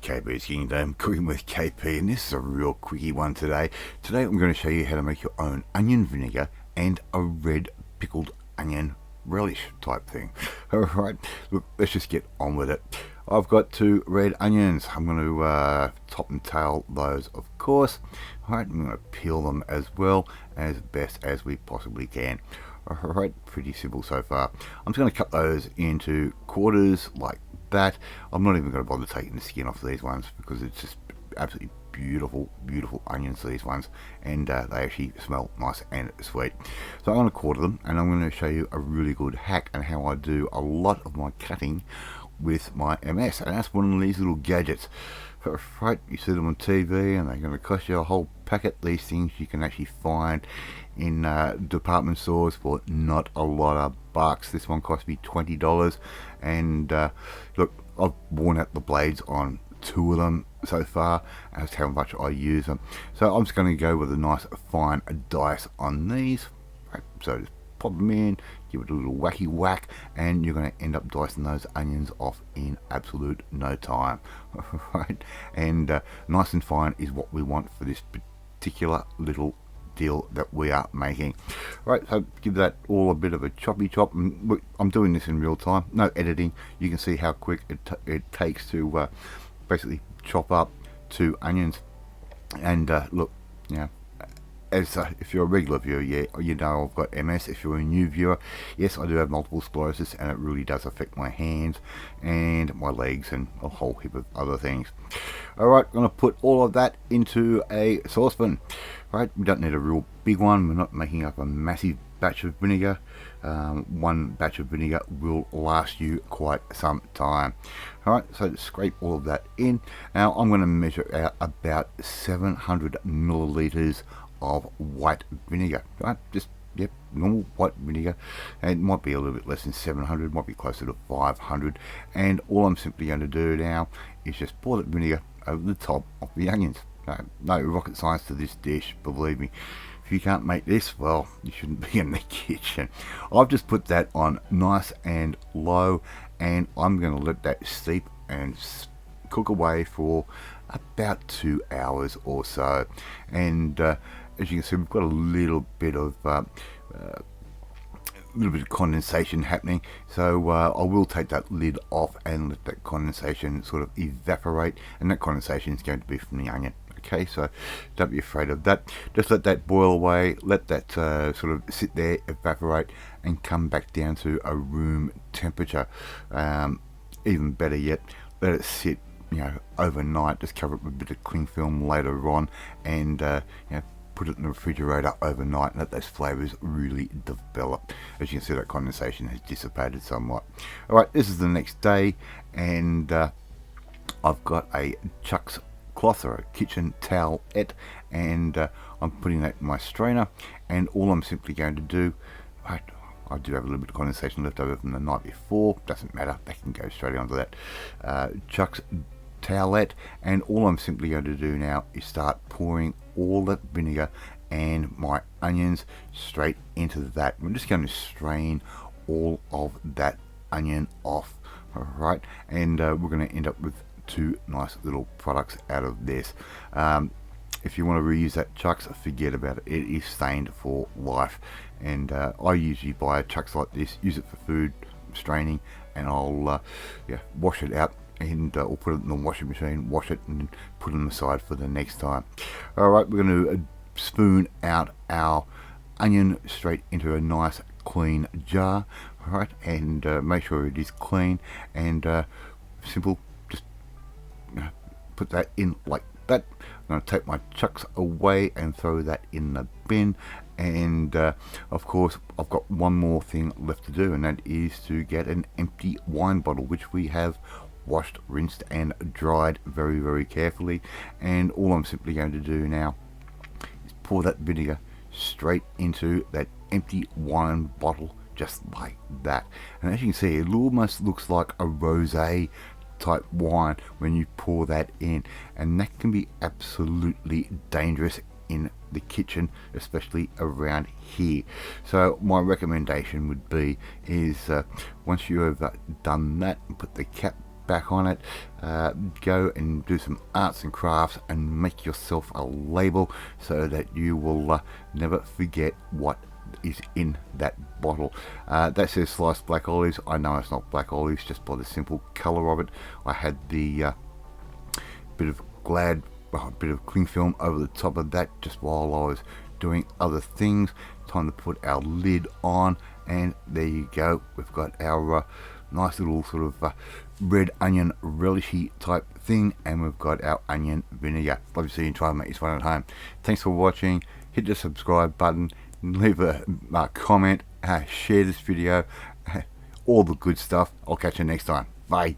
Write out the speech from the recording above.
KP's Kingdom, cooking with KP, and this is a real quickie one today. Today I'm going to show you how to make your own onion vinegar and a red pickled onion relish type thing. Alright, look, let's just get on with it. I've got 2 red onions. I'm going to top and tail those, of course. Alright, I'm going to peel them as well as best as we possibly can. Alright, pretty simple so far. I'm just going to cut those into quarters like that. I'm not even going to bother taking the skin off these ones because it's just absolutely beautiful onions, these ones, and they actually smell nice and sweet. So I'm going to quarter them, and I'm going to show you a really good hack and how I do a lot of my cutting with my MS, and that's one of these little gadgets. Right, you see them on TV and they're going to cost you a whole packet. These things you can actually find in department stores for not a lot of bucks. This one cost me $20, and look, I've worn out the blades on 2 of them so far. That's how much I use them. So I'm just going to go with a nice fine dice on these. Right, so just pop them in, give it a little wacky whack, and you're going to end up dicing those onions off in absolute no time. Right, and nice and fine is what we want for this particular little deal that we are making. Right, so give that all a bit of a choppy chop. And look, I'm doing this in real time, no editing. You can see how quick it takes to basically chop up 2 onions. And look, you know, as if you're a regular viewer, yeah, you know I've got MS. If you're a new viewer, yes, I do have multiple sclerosis, and it really does affect my hands and my legs and a whole heap of other things. Alright, I'm going to put all of that into a saucepan. Right, we don't need a real big one. We're not making up a massive batch of vinegar. One batch of vinegar will last you quite some time. Alright, so to scrape all of that in. Now I'm going to measure out about 700 milliliters of white vinegar. Right, just yep, normal white vinegar. And it might be a little bit less than 700, might be closer to 500. And all I'm simply going to do now is just pour that vinegar over the top of the onions. No rocket science to this dish, believe me. If you can't make this, well, you shouldn't be in the kitchen. I've just put that on nice and low, and I'm going to let that steep and cook away for about 2 hours or so. And as you can see, we've got a little bit of condensation happening, so I will take that lid off and let that condensation sort of evaporate, and that condensation is going to be from the onion. Okay, so don't be afraid of that. Just let that boil away, let that sort of sit there, evaporate, and come back down to a room temperature. Even better yet, let it sit, you know, overnight. Just cover it with a bit of cling film later on, and you know, put it in the refrigerator overnight and let those flavours really develop. As you can see, that condensation has dissipated somewhat. Alright, this is the next day, and I've got a Chuck's cloth or a kitchen towelette, and I'm putting that in my strainer, and all I'm simply going to do, right, I do have a little bit of condensation left over from the night before, doesn't matter, that can go straight onto that Chuck's towelette, and all I'm simply going to do now is start pouring all that vinegar and my onions straight into that. I'm just going to strain all of that onion off. Alright, and we're going to end up with 2 nice little products out of this. If you want to reuse that Chuck's, forget about it. It is stained for life, and I usually buy Chuck's like this, use it for food straining, and I'll yeah, wash it out, and I'll put it in the washing machine, wash it, and put it on the side for the next time. Alright, we're going to spoon out our onion straight into a nice clean jar. Alright, and make sure it is clean and simple. Just put that in like that. I'm going to take my Chucks away and throw that in the bin, and of course I've got one more thing left to do, and that is to get an empty wine bottle, which we have washed, rinsed and dried very carefully. And all I'm simply going to do now is pour that vinegar straight into that empty wine bottle, just like that. And as you can see, it almost looks like a rosé type wine when you pour that in, and that can be absolutely dangerous in the kitchen, especially around here. So my recommendation would be is once you have done that, and put the cap back on it, go and do some arts and crafts and make yourself a label so that you will never forget what is in that bottle. That says sliced black olives. I know it's not black olives just by the simple colour of it. I had the bit of Glad, a bit of cling film over the top of that just while I was doing other things. Time to put our lid on, and there you go. We've got our nice little sort of red onion relishy type thing, and we've got our onion vinegar. Love to see you try and make this one at home. Thanks for watching. Hit the subscribe button, leave a comment, share this video, all the good stuff. I'll catch you next time. Bye.